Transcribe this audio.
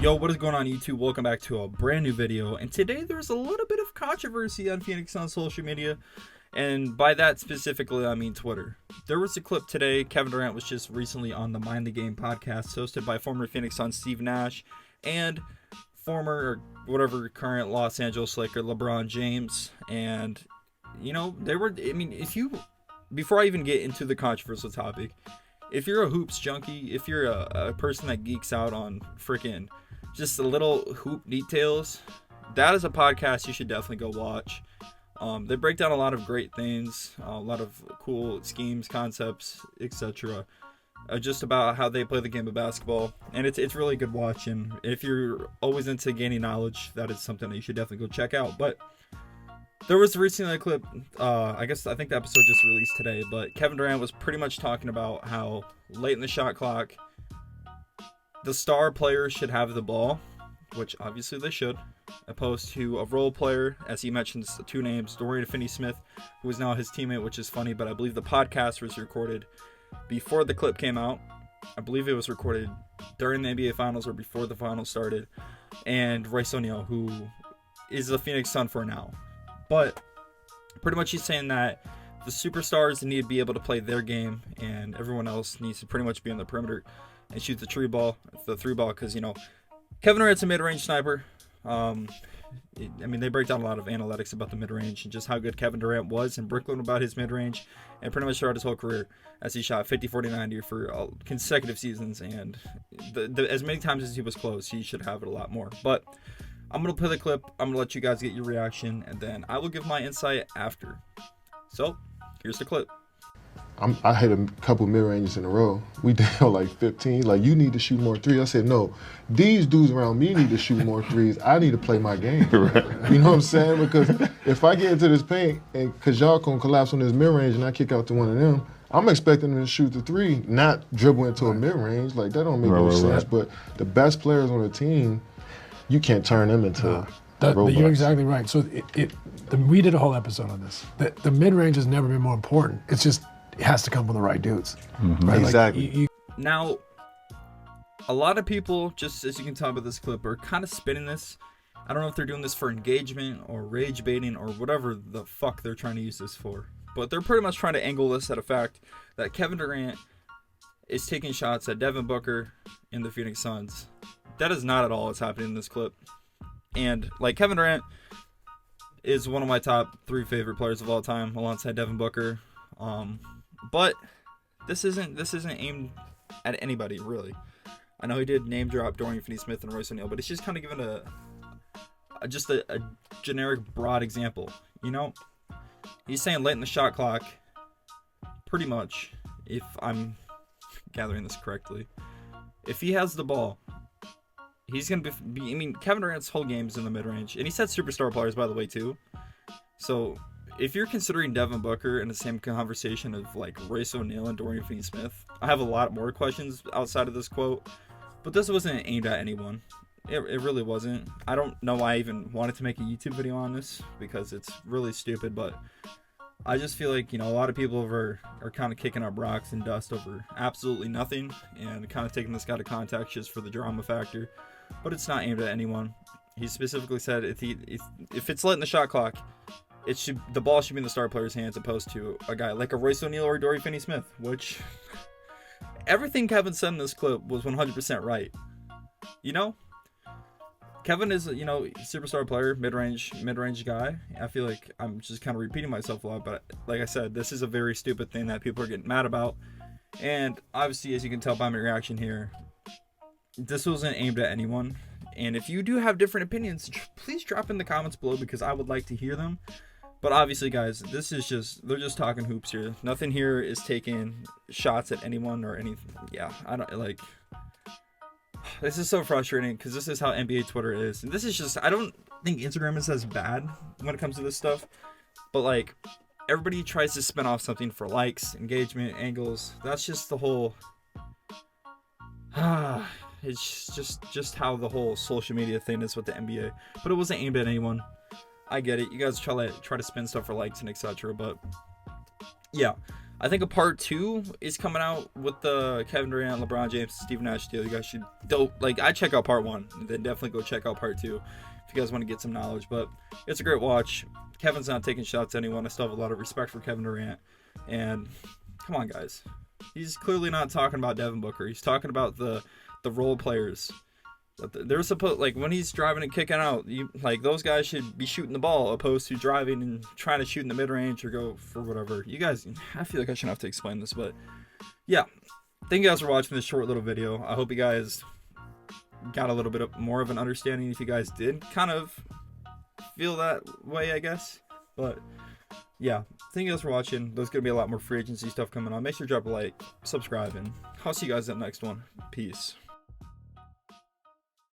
Yo, what is going on YouTube? Welcome back to a brand new video, and today there's a little bit of controversy on Phoenix on social media, and by that specifically I mean Twitter. There was a clip today. Kevin Durant was just recently on the Mind the Game podcast hosted by former Phoenix Suns Steve Nash and former or whatever current Los Angeles Laker LeBron James, and you know, before I even get into the controversial topic, if you're a hoops junkie, if you're a person that geeks out on freaking just the little hoop details, that is a podcast you should definitely go watch. They break down a lot of great things, a lot of cool schemes, concepts, etc. Just about how they play the game of basketball, and it's really good watch. And if you're always into gaining knowledge, that is something that you should definitely go check out. But there was recently a clip, I think the episode just released today, but Kevin Durant was pretty much talking about how late in the shot clock, the star players should have the ball, which obviously they should, opposed to a role player, as he mentions two names, Durant and Finney-Smith, who is now his teammate, which is funny, but I believe the podcast was recorded before the clip came out. I believe it was recorded during the NBA Finals or before the Finals started, and Royce O'Neal, who is a Phoenix Sun for now. But pretty much he's saying that the superstars need to be able to play their game, and everyone else needs to pretty much be on the perimeter and shoot the three ball, because, you know, Kevin Durant's a mid-range sniper. They break down a lot of analytics about the mid-range and just how good Kevin Durant was in Brooklyn about his mid-range, and pretty much throughout his whole career, as he shot 50, 40, 90 for consecutive seasons, and as many times as he was close, he should have it a lot more. But I'm going to play the clip, I'm going to let you guys get your reaction, and then I will give my insight after. So, here's the clip. I hit a couple mid-ranges in a row. We down like 15. Like, you need to shoot more threes. I said, no, these dudes around me need to shoot more threes. I need to play my game. Right. You know what I'm saying? Because if I get into this paint, and because y'all gonna collapse on this mid-range and I kick out to one of them, I'm expecting them to shoot the three, not dribble into a mid-range. Like, that don't make any sense. But the best players on the team, you can't turn them into robots. You're exactly right. So we did a whole episode on this. The mid-range has never been more important. It's just, it has to come from the right dudes. Mm-hmm. Right? Exactly. Now, a lot of people, just as you can tell by this clip, are kind of spinning this. I don't know if they're doing this for engagement or rage baiting or whatever the fuck they're trying to use this for. But they're pretty much trying to angle this at a fact that Kevin Durant is taking shots at Devin Booker in the Phoenix Suns. That is not at all what's happening in this clip. And, like, Kevin Durant is one of my top 3 favorite players of all time, alongside Devin Booker. But this isn't aimed at anybody, really. I know he did name drop Durant, Finney-Smith, and Royce O'Neal, but it's just kind of given a generic, broad example. You know, he's saying late in the shot clock, pretty much, if I'm gathering this correctly, if he has the ball, he's going to be Kevin Durant's whole game is in the mid-range, and he said superstar players, by the way, too. So if you're considering Devin Booker in the same conversation of like Royce O'Neal and Durant Finney-Smith, I have a lot more questions outside of this quote, but this wasn't aimed at anyone. It really wasn't. I don't know why I even wanted to make a YouTube video on this, because it's really stupid, but I just feel like, you know, a lot of people are kind of kicking up rocks and dust over absolutely nothing and kind of taking this guy to context just for the drama factor, but it's not aimed at anyone. He specifically said if it's late in the shot clock, the ball should be in the star player's hands, opposed to a guy like a Royce O'Neal or Durant Finney-Smith, which everything Kevin said in this clip was 100% right. You know, Kevin is, you know, superstar player, mid-range guy. I feel like I'm just kind of repeating myself a lot, but like I said, this is a very stupid thing that people are getting mad about. And obviously, as you can tell by my reaction here, this wasn't aimed at anyone. And if you do have different opinions, please drop in the comments below, because I would like to hear them. But obviously, guys, they're just talking hoops here. Nothing here is taking shots at anyone or anything. Yeah, I don't like. This is so frustrating, because this is how NBA Twitter is. And this is just, I don't think Instagram is as bad when it comes to this stuff. But like, everybody tries to spin off something for likes, engagement, angles. That's just the whole. It's just how the whole social media thing is with the NBA. But it wasn't aimed at anyone. I get it. You guys try to spin stuff for likes and etc. But yeah, I think a part 2 is coming out with the Kevin Durant, LeBron James, Steve Nash deal. You guys should I check out part 1, then definitely go check out part 2 if you guys want to get some knowledge. But it's a great watch. Kevin's not taking shots at anyone. I still have a lot of respect for Kevin Durant. And come on, guys. He's clearly not talking about Devin Booker. He's talking about the role players. They're supposed, like, when he's driving and kicking out, those guys should be shooting the ball opposed to driving and trying to shoot in the mid-range or go for whatever. You guys, I feel like I shouldn't have to explain this, but yeah. Thank you guys for watching this short little video. I hope you guys got a little bit more of an understanding if you guys did kind of feel that way, I guess. But yeah, thank you guys for watching. There's going to be a lot more free agency stuff coming on. Make sure to drop a like, subscribe, and I'll see you guys in the next one. Peace.